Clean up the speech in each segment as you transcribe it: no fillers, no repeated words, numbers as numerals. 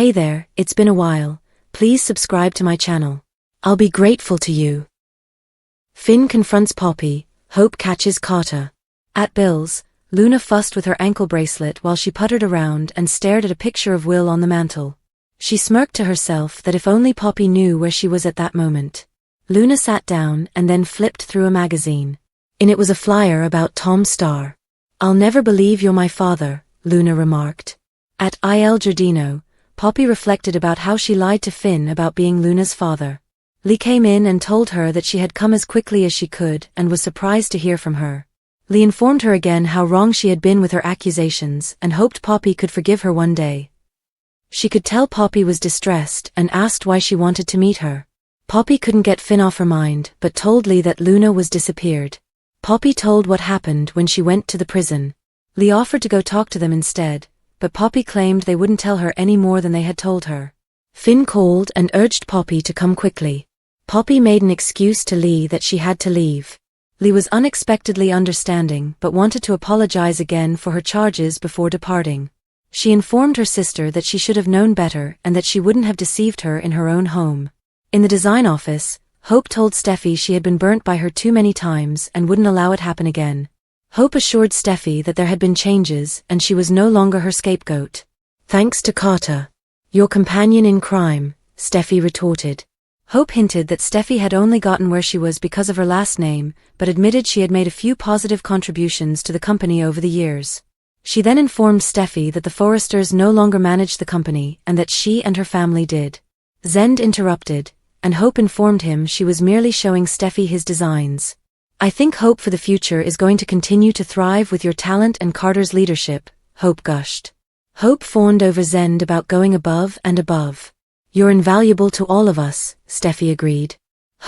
Hey there, it's been a while. Please subscribe to my channel. I'll be grateful to you. Finn confronts Poppy, Hope catches Carter. At Bill's, Luna fussed with her ankle bracelet while she puttered around and stared at a picture of Will on the mantel. She smirked to herself that if only Poppy knew where she was at that moment. Luna sat down and then flipped through a magazine. In it was a flyer about Tom Starr. "I'll never believe you're my father," Luna remarked. At Il Giardino, Poppy reflected about how she lied to Finn about being Luna's father. Lee came in and told her that she had come as quickly as she could and was surprised to hear from her. Lee informed her again how wrong she had been with her accusations and hoped Poppy could forgive her one day. She could tell Poppy was distressed and asked why she wanted to meet her. Poppy couldn't get Finn off her mind but told Lee that Luna was disappeared. Poppy told what happened when she went to the prison. Lee offered to go talk to them instead, but Poppy claimed they wouldn't tell her any more than they had told her. Finn called and urged Poppy to come quickly. Poppy made an excuse to Lee that she had to leave. Lee was unexpectedly understanding but wanted to apologize again for her charges before departing. She informed her sister that she should have known better and that she wouldn't have deceived her in her own home. In the design office, Hope told Steffi she had been burnt by her too many times and wouldn't allow it happen again. Hope assured Steffi that there had been changes and she was no longer her scapegoat. "Thanks to Carter. Your companion in crime," Steffi retorted. Hope hinted that Steffi had only gotten where she was because of her last name, but admitted she had made a few positive contributions to the company over the years. She then informed Steffi that the Forresters no longer managed the company and that she and her family did. Zend interrupted, and Hope informed him she was merely showing Steffi his designs. "I think Hope for the future is going to continue to thrive with your talent and Carter's leadership," Hope gushed. Hope fawned over Zend about going above and above. "You're invaluable to all of us," Steffi agreed.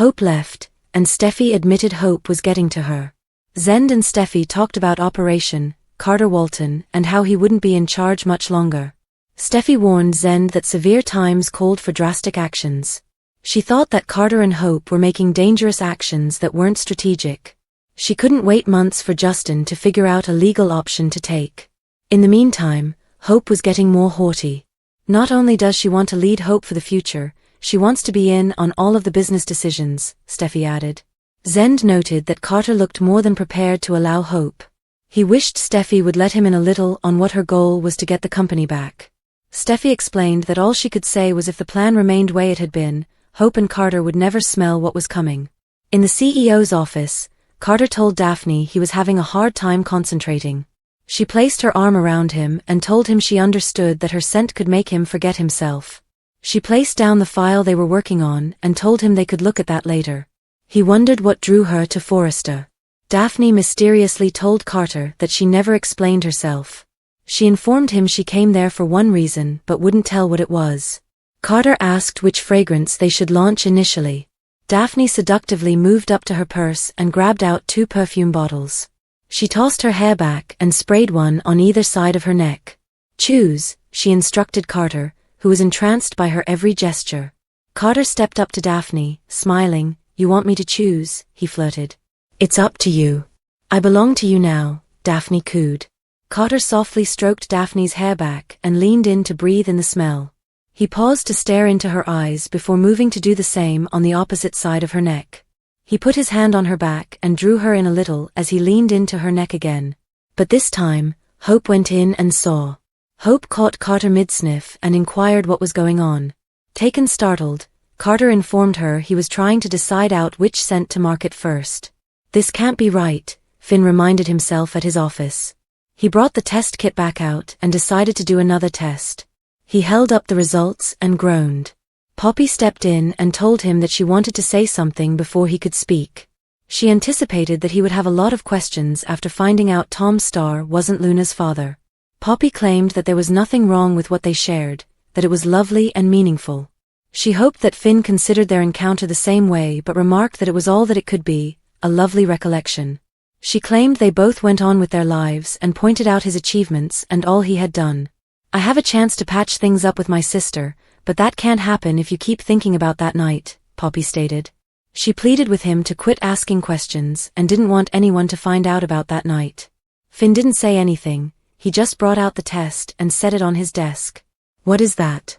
Hope left, and Steffi admitted Hope was getting to her. Zend and Steffi talked about Operation Carter Walton and how he wouldn't be in charge much longer. Steffi warned Zend that severe times called for drastic actions. She thought that Carter and Hope were making dangerous actions that weren't strategic. She couldn't wait months for Justin to figure out a legal option to take. In the meantime, Hope was getting more haughty. Not only does she want to lead Hope for the future, she wants to be in on all of the business decisions, Steffi added. Zend noted that Carter looked more than prepared to allow Hope. He wished Steffi would let him in a little on what her goal was to get the company back. Steffi explained that all she could say was if the plan remained way it had been, Hope and Carter would never smell what was coming. In the CEO's office, Carter told Daphne he was having a hard time concentrating. She placed her arm around him and told him she understood that her scent could make him forget himself. She placed down the file they were working on and told him they could look at that later. He wondered what drew her to Forrester. Daphne mysteriously told Carter that she never explained herself. She informed him she came there for one reason but wouldn't tell what it was. Carter asked which fragrance they should launch initially. Daphne seductively moved up to her purse and grabbed out 2 perfume bottles. She tossed her hair back and sprayed one on either side of her neck. "Choose," she instructed Carter, who was entranced by her every gesture. Carter stepped up to Daphne, smiling. "You want me to choose?" he flirted. "It's up to you. I belong to you now," Daphne cooed. Carter softly stroked Daphne's hair back and leaned in to breathe in the smell. He paused to stare into her eyes before moving to do the same on the opposite side of her neck. He put his hand on her back and drew her in a little as he leaned into her neck again. But this time, Hope went in and saw. Hope caught Carter mid-sniff and inquired what was going on. Taken startled, Carter informed her he was trying to decide out which scent to market first. "This can't be right," Finn reminded himself at his office. He brought the test kit back out and decided to do another test. He held up the results and groaned. Poppy stepped in and told him that she wanted to say something before he could speak. She anticipated that he would have a lot of questions after finding out Tom Starr wasn't Luna's father. Poppy claimed that there was nothing wrong with what they shared, that it was lovely and meaningful. She hoped that Finn considered their encounter the same way but remarked that it was all that it could be, a lovely recollection. She claimed they both went on with their lives and pointed out his achievements and all he had done. "I have a chance to patch things up with my sister, but that can't happen if you keep thinking about that night," Poppy stated. She pleaded with him to quit asking questions and didn't want anyone to find out about that night. Finn didn't say anything, he just brought out the test and set it on his desk. "What is that?"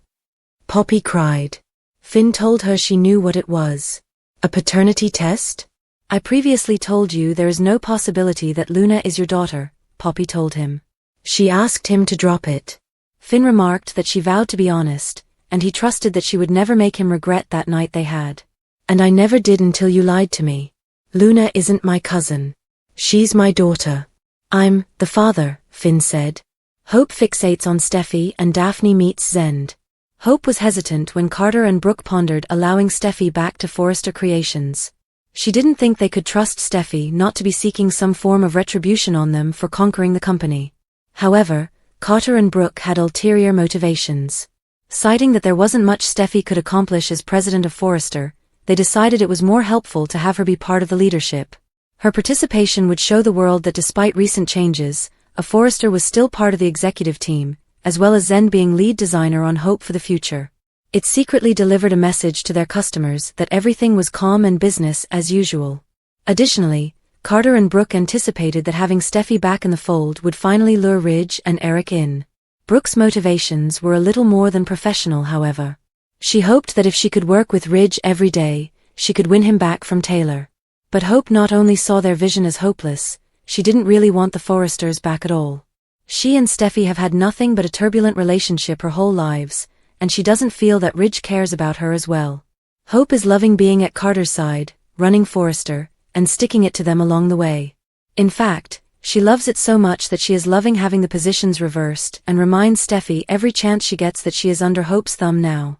Poppy cried. Finn told her she knew what it was. A paternity test? I previously told you there is no possibility that Luna is your daughter, Poppy told him. She asked him to drop it. Finn remarked that she vowed to be honest, and he trusted that she would never make him regret that night they had. And I never did until you lied to me. Luna isn't my cousin. She's my daughter. I'm the father, Finn said. Hope fixates on Steffi and Daphne meets Zend. Hope was hesitant when Carter and Brooke pondered allowing Steffi back to Forrester Creations. She didn't think they could trust Steffi not to be seeking some form of retribution on them for conquering the company. However, Carter and Brooke had ulterior motivations. Citing that there wasn't much Steffi could accomplish as president of Forrester, they decided it was more helpful to have her be part of the leadership. Her participation would show the world that despite recent changes, a Forrester was still part of the executive team, as well as Zend being lead designer on Hope for the future. It secretly delivered a message to their customers that everything was calm and business as usual. Additionally, Carter and Brooke anticipated that having Steffi back in the fold would finally lure Ridge and Eric in. Brooke's motivations were a little more than professional, however. She hoped that if she could work with Ridge every day, she could win him back from Taylor. But Hope not only saw their vision as hopeless, she didn't really want the Forresters back at all. She and Steffi have had nothing but a turbulent relationship her whole lives, and she doesn't feel that Ridge cares about her as well. Hope is loving being at Carter's side, running Forrester, and sticking it to them along the way. In fact, she loves it so much that she is loving having the positions reversed and reminds Steffi every chance she gets that she is under Hope's thumb now.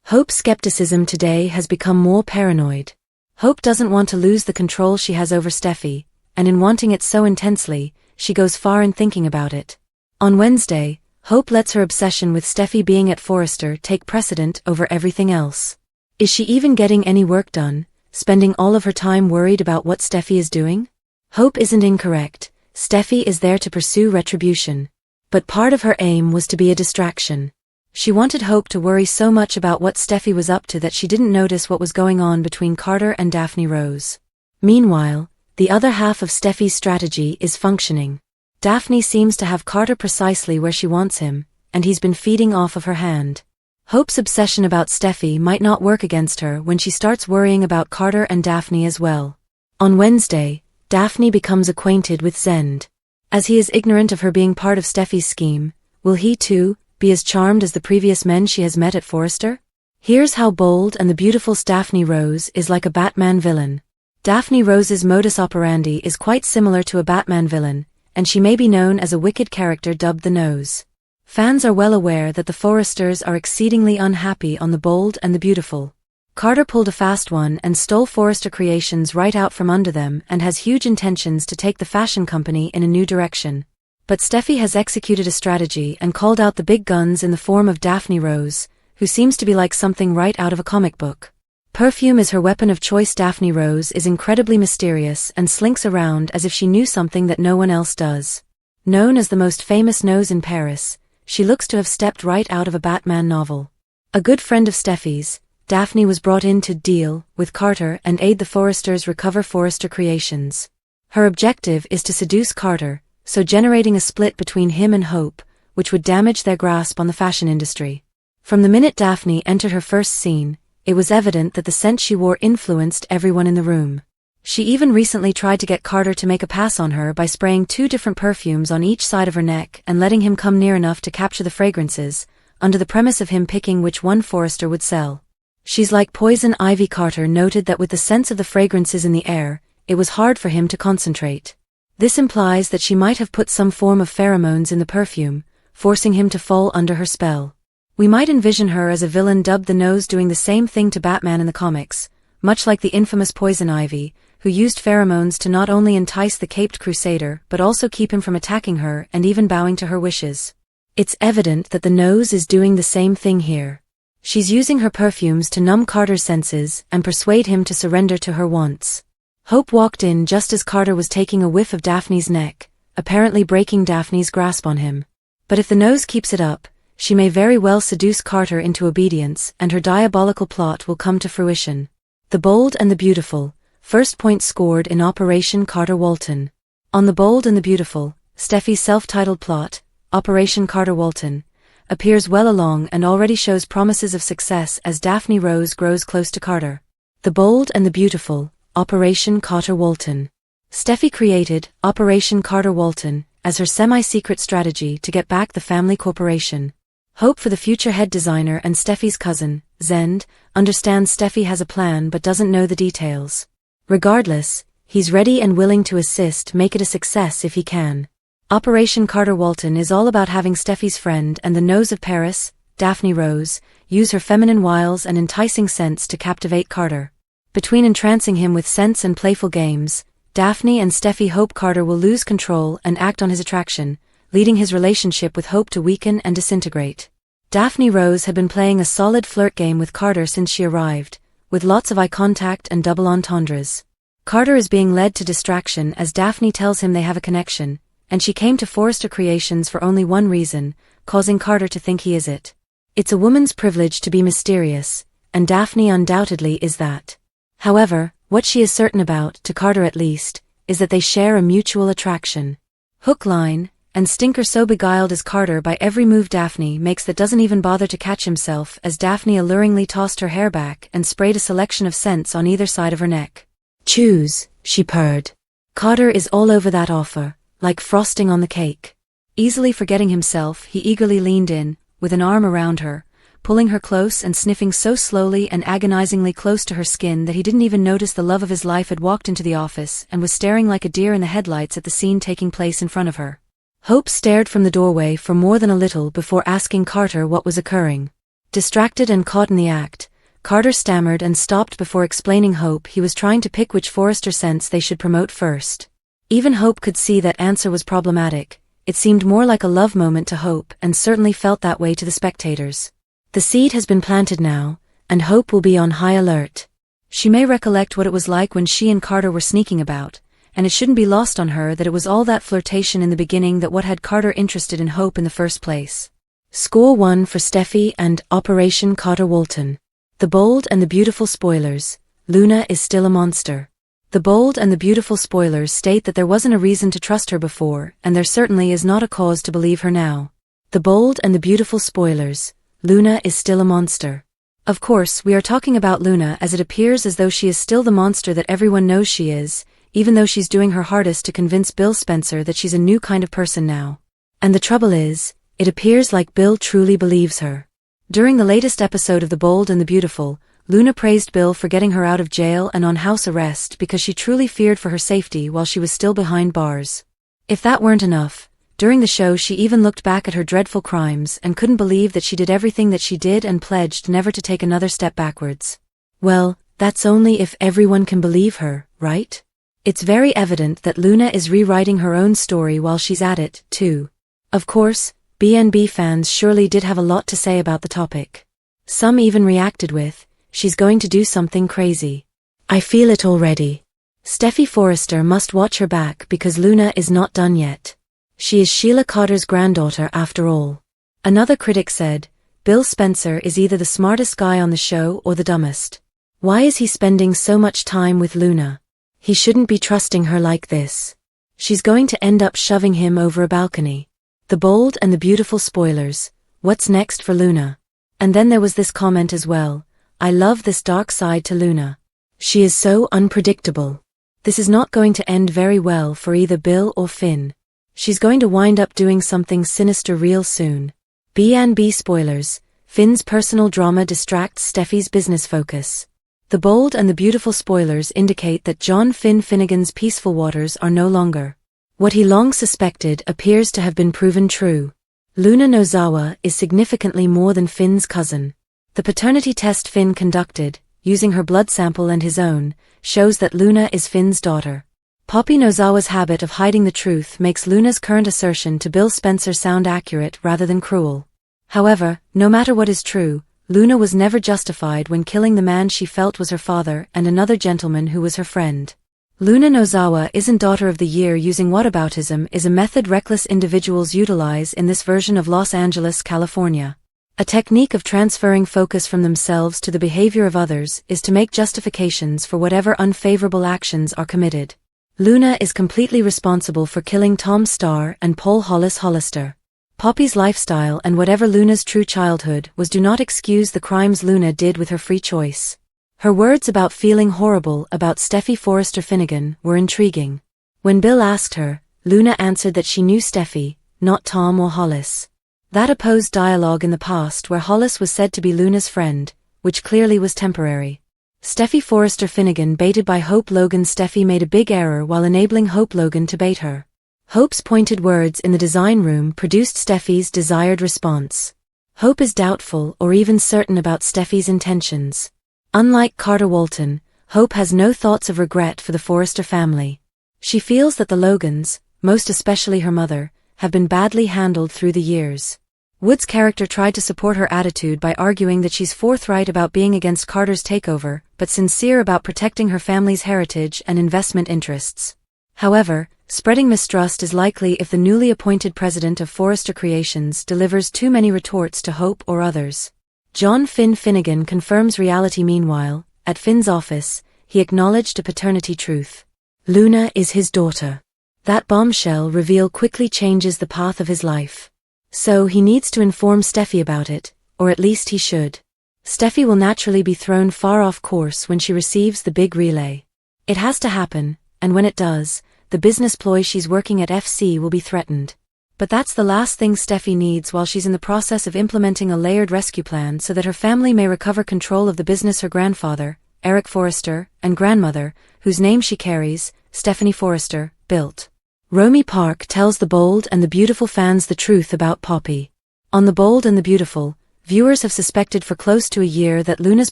Hope's skepticism today has become more paranoid. Hope doesn't want to lose the control she has over Steffi, and in wanting it so intensely, she goes far in thinking about it. On Wednesday, Hope lets her obsession with Steffi being at Forrester take precedent over everything else. Is she even getting any work done, spending all of her time worried about what Steffi is doing? Hope isn't incorrect. Steffi is there to pursue retribution. But part of her aim was to be a distraction. She wanted Hope to worry so much about what Steffi was up to that she didn't notice what was going on between Carter and Daphne Rose. Meanwhile, the other half of Steffi's strategy is functioning. Daphne seems to have Carter precisely where she wants him, and he's been feeding off of her hand. Hope's obsession about Steffi might not work against her when she starts worrying about Carter and Daphne as well. On Wednesday, Daphne becomes acquainted with Zend. As he is ignorant of her being part of Steffi's scheme, will he too be as charmed as the previous men she has met at Forrester? Here's how bold and the beautiful Daphne Rose is like a Batman villain. Daphne Rose's modus operandi is quite similar to a Batman villain, and she may be known as a wicked character dubbed the Nose. Fans are well aware that the Forresters are exceedingly unhappy on the Bold and the Beautiful. Carter pulled a fast one and stole Forrester Creations right out from under them and has huge intentions to take the fashion company in a new direction. But Steffi has executed a strategy and called out the big guns in the form of Daphne Rose, who seems to be like something right out of a comic book. Perfume is her weapon of choice. Daphne Rose is incredibly mysterious and slinks around as if she knew something that no one else does. Known as the most famous nose in Paris, she looks to have stepped right out of a Batman novel. A good friend of Steffi's, Daphne was brought in to deal with Carter and aid the Forresters recover Forrester Creations. Her objective is to seduce Carter, so generating a split between him and Hope, which would damage their grasp on the fashion industry. From the minute Daphne entered her first scene, it was evident that the scent she wore influenced everyone in the room. She even recently tried to get Carter to make a pass on her by spraying 2 different perfumes on each side of her neck and letting him come near enough to capture the fragrances, under the premise of him picking which one Forrester would sell. She's like poison ivy. Carter noted that with the sense of the fragrances in the air, it was hard for him to concentrate. This implies that she might have put some form of pheromones in the perfume, forcing him to fall under her spell. We might envision her as a villain dubbed the Nose doing the same thing to Batman in the comics, much like the infamous Poison Ivy, who used pheromones to not only entice the caped crusader but also keep him from attacking her and even bowing to her wishes. It's evident that the Nose is doing the same thing here. She's using her perfumes to numb Carter's senses and persuade him to surrender to her wants. Hope walked in just as Carter was taking a whiff of Daphne's neck, apparently breaking Daphne's grasp on him. But if the Nose keeps it up, she may very well seduce Carter into obedience and her diabolical plot will come to fruition. The Bold and the Beautiful, first point scored in Operation Carter Walton. On The Bold and the Beautiful, Steffi's self-titled plot, Operation Carter Walton, appears well along and already shows promises of success as Daphne Rose grows close to Carter. The Bold and the Beautiful, Operation Carter Walton. Steffi created Operation Carter Walton as her semi-secret strategy to get back the family corporation. Hope, for the future head designer and Steffi's cousin, Zend, understands Steffi has a plan but doesn't know the details. Regardless, he's ready and willing to assist make it a success if he can. Operation Carter Walton is all about having Steffi's friend and the nose of Paris, Daphne Rose, use her feminine wiles and enticing scents to captivate Carter. Between entrancing him with scents and playful games, Daphne and Steffi hope Carter will lose control and act on his attraction, leading his relationship with Hope to weaken and disintegrate. Daphne Rose had been playing a solid flirt game with Carter since she arrived, with lots of eye contact and double entendres. Carter is being led to distraction as Daphne tells him they have a connection, and she came to Forrester Creations for only one reason, causing Carter to think he is it. It's a woman's privilege to be mysterious, and Daphne undoubtedly is that. However, what she is certain about, to Carter at least, is that they share a mutual attraction. Hook, line, and stinker. So beguiled is Carter by every move Daphne makes that doesn't even bother to catch himself as Daphne alluringly tossed her hair back and sprayed a selection of scents on either side of her neck. "Choose," she purred. Carter is all over that offer, like frosting on the cake. Easily forgetting himself, he eagerly leaned in, with an arm around her, pulling her close and sniffing so slowly and agonizingly close to her skin that he didn't even notice the love of his life had walked into the office and was staring like a deer in the headlights at the scene taking place in front of her. Hope stared from the doorway for more than a little before asking Carter what was occurring. Distracted and caught in the act, Carter stammered and stopped before explaining Hope he was trying to pick which Forrester scents they should promote first. Even Hope could see that answer was problematic. It seemed more like a love moment to Hope and certainly felt that way to the spectators. The seed has been planted now, and Hope will be on high alert. She may recollect what it was like when she and Carter were sneaking about, and it shouldn't be lost on her that it was all that flirtation in the beginning that what had Carter interested in Hope in the first place. Score 1 for Steffi and Operation Carter Walton. The Bold and the Beautiful spoilers. Luna is still a monster. The Bold and the Beautiful spoilers state that there wasn't a reason to trust her before, and there certainly is not a cause to believe her now. The Bold and the Beautiful spoilers. Luna is still a monster. Of course, we are talking about Luna as it appears as though she is still the monster that everyone knows she is, even though she's doing her hardest to convince Bill Spencer that she's a new kind of person now. And the trouble is, it appears like Bill truly believes her. During the latest episode of The Bold and the Beautiful, Luna praised Bill for getting her out of jail and on house arrest because she truly feared for her safety while she was still behind bars. If that weren't enough, during the show she even looked back at her dreadful crimes and couldn't believe that she did everything that she did and pledged never to take another step backwards. Well, that's only if everyone can believe her, right? It's very evident that Luna is rewriting her own story while she's at it, too. Of course, B&B fans surely did have a lot to say about the topic. Some even reacted with, "She's going to do something crazy. I feel it already. Steffi Forrester must watch her back because Luna is not done yet. She is Sheila Carter's granddaughter after all." Another critic said, "Bill Spencer is either the smartest guy on the show or the dumbest. Why is he spending so much time with Luna? He shouldn't be trusting her like this. She's going to end up shoving him over a balcony." The Bold and the Beautiful spoilers. What's next for Luna? And then there was this comment as well. "I love this dark side to Luna. She is so unpredictable. This is not going to end very well for either Bill or Finn. She's going to wind up doing something sinister real soon." B&B spoilers. Finn's personal drama distracts Steffi's business focus. The Bold and the Beautiful spoilers indicate that John Finn Finnegan's peaceful waters are no longer. What he long suspected appears to have been proven true. Luna Nozawa is significantly more than Finn's cousin. The paternity test Finn conducted, using her blood sample and his own, shows that Luna is Finn's daughter. Poppy Nozawa's habit of hiding the truth makes Luna's current assertion to Bill Spencer sound accurate rather than cruel. However, no matter what is true, Luna was never justified when killing the man she felt was her father and another gentleman who was her friend. Luna Nozawa isn't Daughter of the Year using whataboutism is a method reckless individuals utilize in this version of Los Angeles, California. A technique of transferring focus from themselves to the behavior of others is to make justifications for whatever unfavorable actions are committed. Luna is completely responsible for killing Tom Starr and Paul Hollis Hollister. Poppy's lifestyle and whatever Luna's true childhood was do not excuse the crimes Luna did with her free choice. Her words about feeling horrible about Steffi Forrester Finnegan were intriguing. When Bill asked her, Luna answered that she knew Steffi, not Tom or Hollis. That opposed dialogue in the past where Hollis was said to be Luna's friend, which clearly was temporary. Steffi Forrester Finnegan baited by Hope Logan. Steffi made a big error while enabling Hope Logan to bait her. Hope's pointed words in the design room produced Steffi's desired response. Hope is doubtful or even certain about Steffi's intentions. Unlike Carter Walton, Hope has no thoughts of regret for the Forrester family. She feels that the Logans, most especially her mother, have been badly handled through the years. Wood's character tried to support her attitude by arguing that she's forthright about being against Carter's takeover, but sincere about protecting her family's heritage and investment interests. However, spreading mistrust is likely if the newly appointed president of Forrester Creations delivers too many retorts to Hope or others. John Finn Finnegan confirms reality. Meanwhile, at Finn's office, he acknowledged a paternity truth. Luna is his daughter. That bombshell reveal quickly changes the path of his life. So he needs to inform Steffi about it, or at least he should. Steffi will naturally be thrown far off course when she receives the big relay. It has to happen, and when it does, the business ploy she's working at FC will be threatened. But that's the last thing Steffi needs while she's in the process of implementing a layered rescue plan so that her family may recover control of the business her grandfather, Eric Forrester, and grandmother, whose name she carries, Stephanie Forrester, built. Romy Park tells The Bold and the Beautiful fans the truth about Poppy. On The Bold and the Beautiful, viewers have suspected for close to a year that Luna's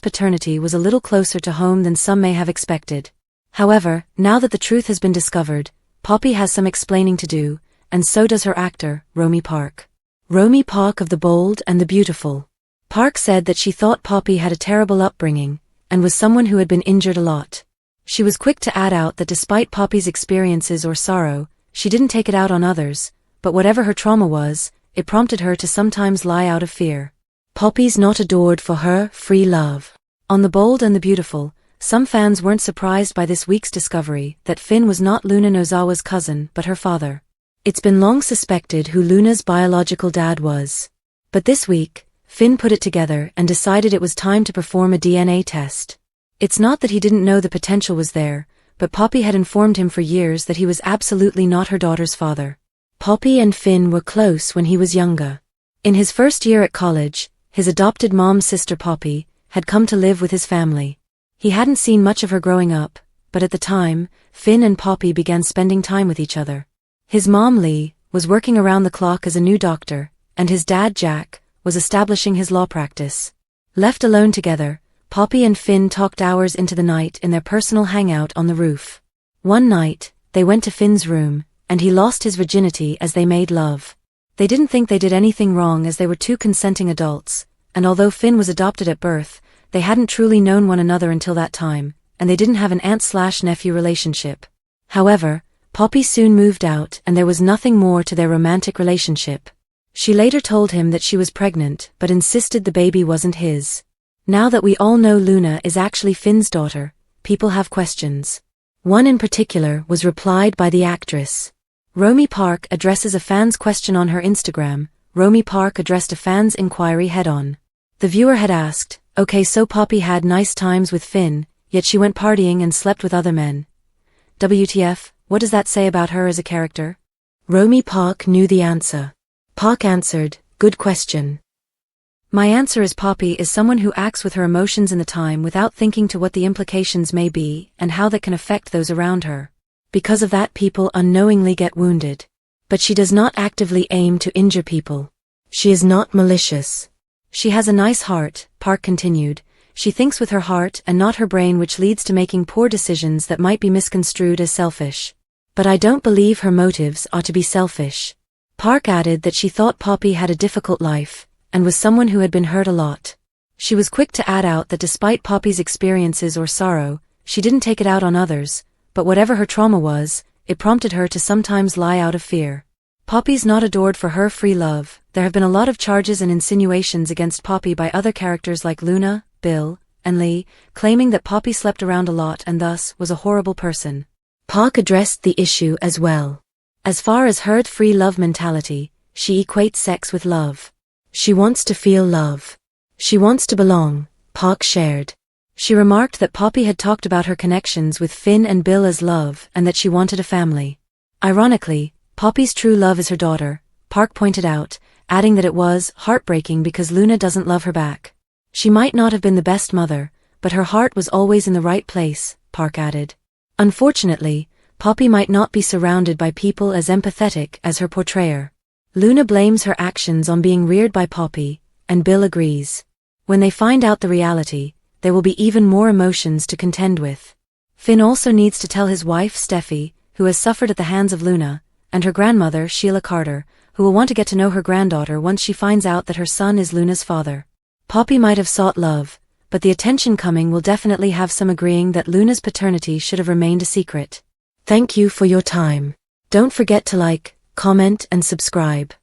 paternity was a little closer to home than some may have expected. However, now that the truth has been discovered, Poppy has some explaining to do, and so does her actor, Romy Park. Romy Park of The Bold and the Beautiful. Park said that she thought Poppy had a terrible upbringing, and was someone who had been injured a lot. She was quick to add out that despite Poppy's experiences or sorrow, she didn't take it out on others, but whatever her trauma was, it prompted her to sometimes lie out of fear. Poppy's not adored for her free love. On The Bold and the Beautiful, some fans weren't surprised by this week's discovery that Finn was not Luna Nozawa's cousin but her father. It's been long suspected who Luna's biological dad was. But this week, Finn put it together and decided it was time to perform a DNA test. It's not that he didn't know the potential was there, but Poppy had informed him for years that he was absolutely not her daughter's father. Poppy and Finn were close when he was younger. In his first year at college, his adopted mom's sister Poppy had come to live with his family. He hadn't seen much of her growing up, but at the time, Finn and Poppy began spending time with each other. His mom, Lee, was working around the clock as a new doctor, and his dad, Jack, was establishing his law practice. Left alone together, Poppy and Finn talked hours into the night in their personal hangout on the roof. One night, they went to Finn's room, and he lost his virginity as they made love. They didn't think they did anything wrong as they were two consenting adults, and although Finn was adopted at birth, they hadn't truly known one another until that time, and they didn't have an aunt/nephew relationship. However, Poppy soon moved out and there was nothing more to their romantic relationship. She later told him that she was pregnant but insisted the baby wasn't his. Now that we all know Luna is actually Finn's daughter, people have questions. One in particular was replied by the actress. Romy Park addresses a fan's question on her Instagram. Romy Park addressed a fan's inquiry head-on. The viewer had asked, "Okay, so Poppy had nice times with Finn, yet she went partying and slept with other men. WTF, what does that say about her as a character?" Romy Park knew the answer. Park answered, "Good question. My answer is Poppy is someone who acts with her emotions in the time without thinking to what the implications may be and how that can affect those around her. Because of that, people unknowingly get wounded. But she does not actively aim to injure people. She is not malicious. She has a nice heart," Park continued. "She thinks with her heart and not her brain, which leads to making poor decisions that might be misconstrued as selfish. But I don't believe her motives are to be selfish." Park added that she thought Poppy had a difficult life, and was someone who had been hurt a lot. She was quick to add out that despite Poppy's experiences or sorrow, she didn't take it out on others, but whatever her trauma was, it prompted her to sometimes lie out of fear. Poppy's not adored for her free love. There have been a lot of charges and insinuations against Poppy by other characters like Luna, Bill, and Lee, claiming that Poppy slept around a lot and thus was a horrible person. Park addressed the issue as well. As far as her free love mentality, she equates sex with love. She wants to feel love. She wants to belong, Park shared. She remarked that Poppy had talked about her connections with Finn and Bill as love and that she wanted a family. Ironically, Poppy's true love is her daughter, Park pointed out, adding that it was heartbreaking because Luna doesn't love her back. She might not have been the best mother, but her heart was always in the right place, Park added. Unfortunately, Poppy might not be surrounded by people as empathetic as her portrayer. Luna blames her actions on being reared by Poppy, and Bill agrees. When they find out the reality, there will be even more emotions to contend with. Finn also needs to tell his wife Steffi, who has suffered at the hands of Luna, and her grandmother Sheila Carter, who will want to get to know her granddaughter once she finds out that her son is Luna's father. Poppy might have sought love, but the attention coming will definitely have some agreeing that Luna's paternity should have remained a secret. Thank you for your time. Don't forget to like, comment and subscribe.